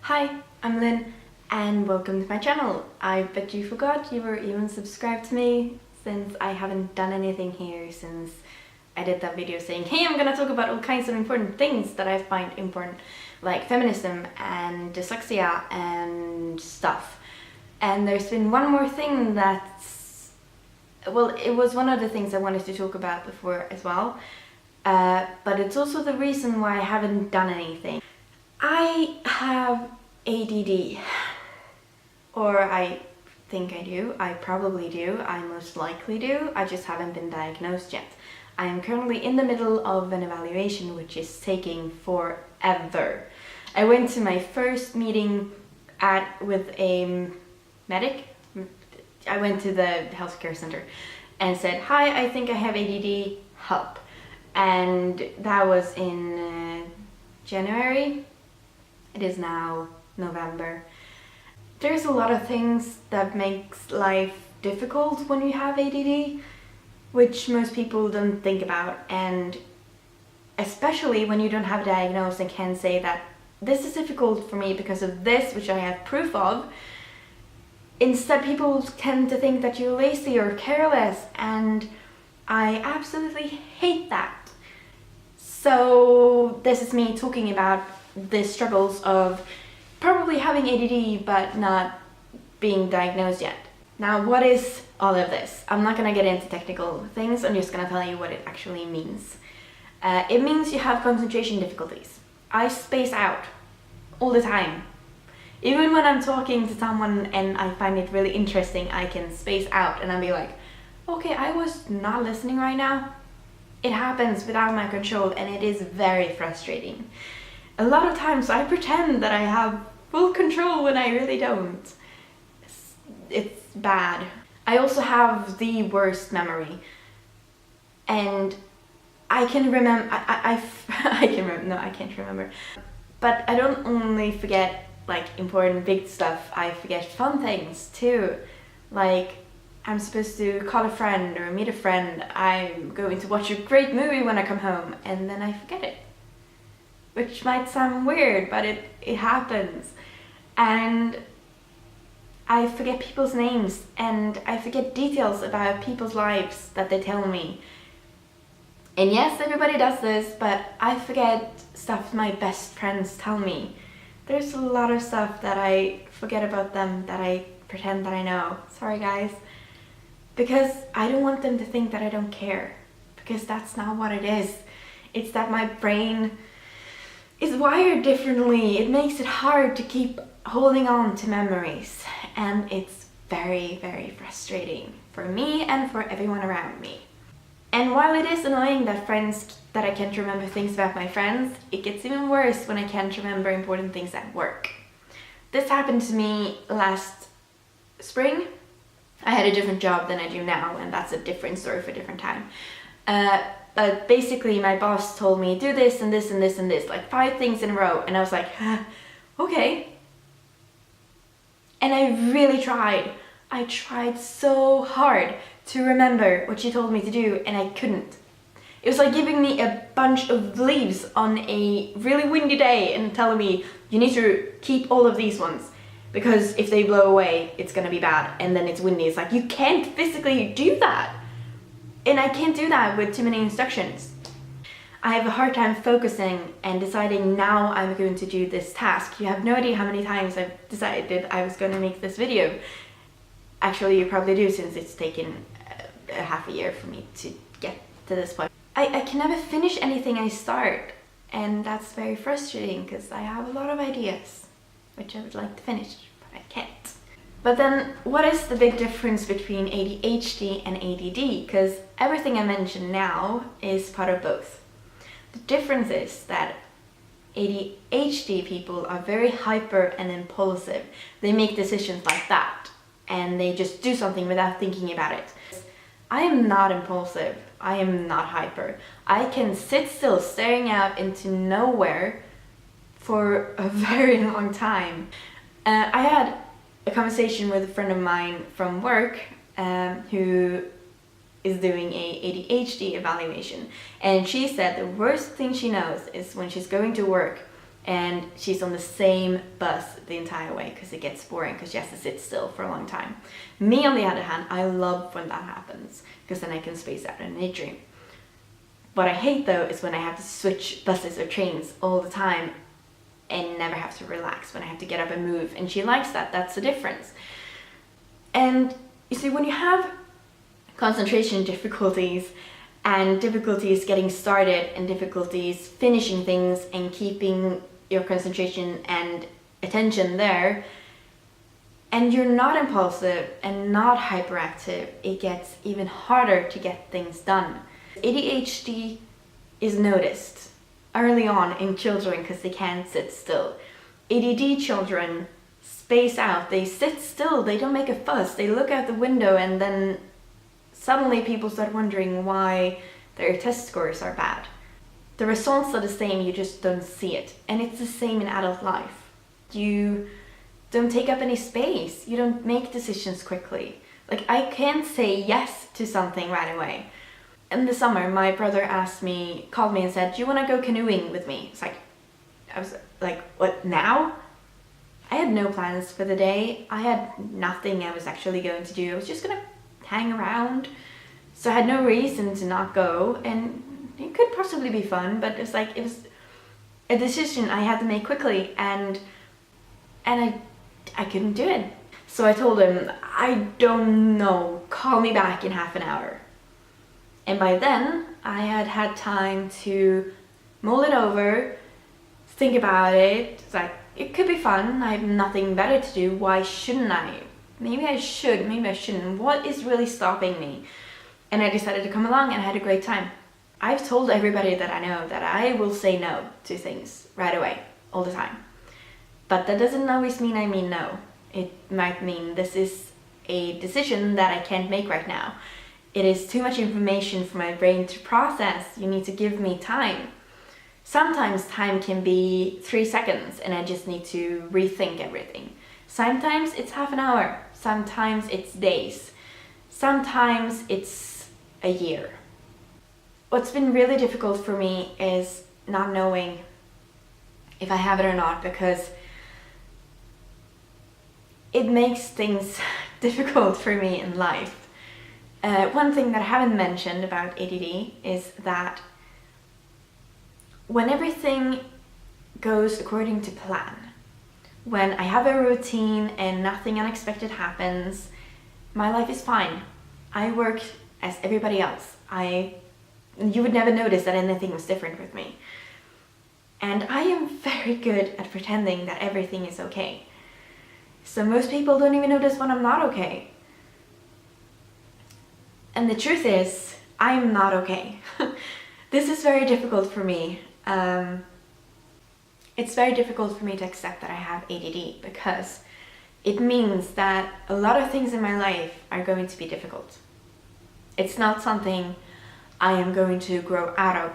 Hi, I'm Lynn and welcome to my channel. I bet you forgot you were even subscribed to me, since I haven't done anything here since I did that video saying, hey, I'm gonna talk about all kinds of important things that I find important, like feminism and dyslexia and stuff. And there's been one more thing that's, well, it was one of the things I wanted to talk about before as well, but it's also the reason why I haven't done anything. I have ADD, or I think I do. I probably do. I most likely do. I just haven't been diagnosed yet. I am currently in the middle of an evaluation which is taking forever. I went to my first meeting with a medic. I went to the healthcare center and said, hi, I think I have ADD, help. And that was in January. It is now November. There's a lot of things that makes life difficult when you have ADD, which most people don't think about, and especially when you don't have a diagnosis and can say that this is difficult for me because of this, which I have proof of. Instead, people tend to think that you're lazy or careless, and I absolutely hate that. So this is me talking about the struggles of probably having ADD but not being diagnosed yet. Now, what is all of this? I'm not gonna get into technical things, I'm just gonna tell you what it actually means. It means you have concentration difficulties. I space out all the time. Even when I'm talking to someone and I find it really interesting, I can space out and I'll be like, okay, I was not listening right now. It happens without my control and it is very frustrating. A lot of times I pretend that I have full control when I really don't. It's bad. I also have the worst memory. And I can remember, I can remember, no, I can't remember. But I don't only forget like important big stuff, I forget fun things too. Like, I'm supposed to call a friend or meet a friend, I'm going to watch a great movie when I come home, and then I forget it. Which might sound weird, but it happens. And I forget people's names, and I forget details about people's lives that they tell me. And yes, everybody does this, but I forget stuff my best friends tell me. There's a lot of stuff that I forget about them that I pretend that I know. Sorry guys. Because I don't want them to think that I don't care. Because that's not what it is. It's that my brain is wired differently. It makes it hard to keep holding on to memories. And it's very, very frustrating for me and for everyone around me. And while it is annoying that I can't remember things about my friends, it gets even worse when I can't remember important things at work. This happened to me last spring. I had a different job than I do now, and that's a different story for a different time. But basically my boss told me, do this and this and this and this, like 5 things in a row, and I was like, okay. And I really tried. I tried so hard to remember what she told me to do, and I couldn't. It was like giving me a bunch of leaves on a really windy day and telling me, you need to keep all of these ones, because if they blow away, it's gonna be bad, and then it's windy. It's like, you can't physically do that. And I can't do that with too many instructions. I have a hard time focusing and deciding now I'm going to do this task. You have no idea how many times I've decided I was going to make this video. Actually, you probably do, since it's taken a half a year for me to get to this point. I can never finish anything I start, and that's very frustrating because I have a lot of ideas which I would like to finish, but I can't. But then, what is the big difference between ADHD and ADD? Because everything I mention now is part of both. The difference is that ADHD people are very hyper and impulsive. They make decisions like that, and they just do something without thinking about it. I am not impulsive. I am not hyper. I can sit still staring out into nowhere for a very long time. I had a conversation with a friend of mine from work who is doing a ADHD evaluation, and she said the worst thing she knows is when she's going to work and she's on the same bus the entire way because it gets boring because she has to sit still for a long time. Me, on the other hand, I love when that happens because then I can space out and daydream. What I hate though is when I have to switch buses or trains all the time and never have to relax, when I have to get up and move, and she likes that. That's the difference. And you see, when you have concentration difficulties and difficulties getting started and difficulties finishing things and keeping your concentration and attention there, and you're not impulsive and not hyperactive, it gets even harder to get things done. ADHD is noticed early on in children because they can't sit still. ADD children space out, they sit still, they don't make a fuss, they look out the window, and then suddenly people start wondering why their test scores are bad. The results are the same, you just don't see it. And it's the same in adult life. You don't take up any space, you don't make decisions quickly. Like, I can't say yes to something right away. In the summer, my brother called me and said, "Do you want to go canoeing with me?" I was like, what, now? I had no plans for the day. I had nothing I was actually going to do. I was just gonna hang around. So I had no reason to not go, and it could possibly be fun, but it was a decision I had to make quickly, and I couldn't do it. So I told him, "I don't know, call me back in half an hour." And by then, I had had time to mull it over, think about it. It's like, it could be fun, I have nothing better to do, why shouldn't I? Maybe I should, maybe I shouldn't. What is really stopping me? And I decided to come along, and I had a great time. I've told everybody that I know that I will say no to things right away, all the time. But that doesn't always mean I mean no. It might mean this is a decision that I can't make right now. It is too much information for my brain to process. You need to give me time. Sometimes time can be 3 seconds and I just need to rethink everything. Sometimes it's half an hour. Sometimes it's days. Sometimes it's a year. What's been really difficult for me is not knowing if I have it or not, because it makes things difficult for me in life. One thing that I haven't mentioned about ADD is that when everything goes according to plan, when I have a routine and nothing unexpected happens, my life is fine. I work as everybody else. You would never notice that anything was different with me. And I am very good at pretending that everything is okay. So most people don't even notice when I'm not okay. And the truth is, I'm not okay. This is very difficult for me. It's very difficult for me to accept that I have ADD, because it means that a lot of things in my life are going to be difficult. It's not something I am going to grow out of.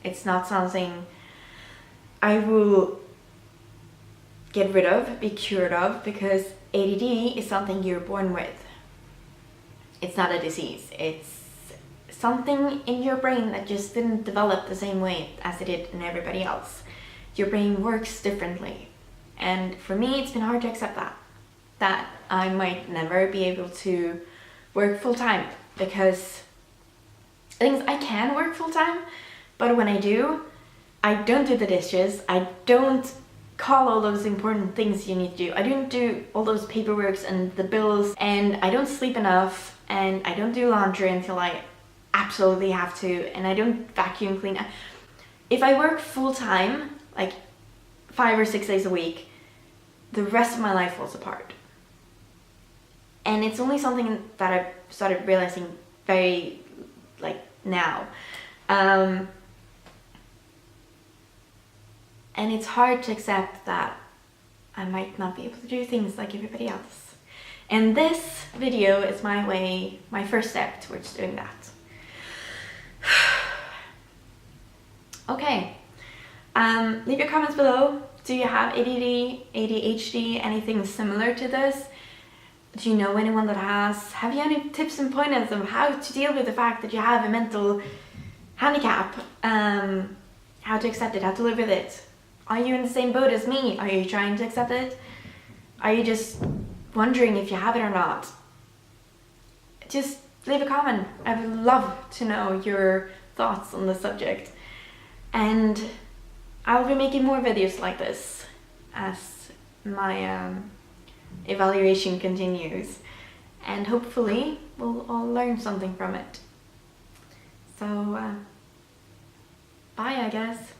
It's not something I will get rid of, be cured of, because ADD is something you're born with. It's not a disease. It's something in your brain that just didn't develop the same way as it did in everybody else. Your brain works differently. And for me, it's been hard to accept that I might never be able to work full-time, because I can work full-time, but when I do, I don't do the dishes, I don't call all those important things you need to do, I don't do all those paperworks and the bills, and I don't sleep enough, and I don't do laundry until I absolutely have to, and I don't vacuum clean. If I work full-time, like 5 or 6 days a week, the rest of my life falls apart. And it's only something that I've started realizing very, now. And it's hard to accept that I might not be able to do things like everybody else. And this video is my first step towards doing that. Okay, leave your comments below. Do you have ADD, ADHD, anything similar to this? Do you know anyone that has? Have you any tips and pointers of how to deal with the fact that you have a mental handicap? How to accept it, how to live with it? Are you in the same boat as me? Are you trying to accept it? Are you just wondering if you have it or not? Just leave a comment. I would love to know your thoughts on the subject. And I'll be making more videos like this as my evaluation continues. And hopefully we'll all learn something from it. So, bye, I guess.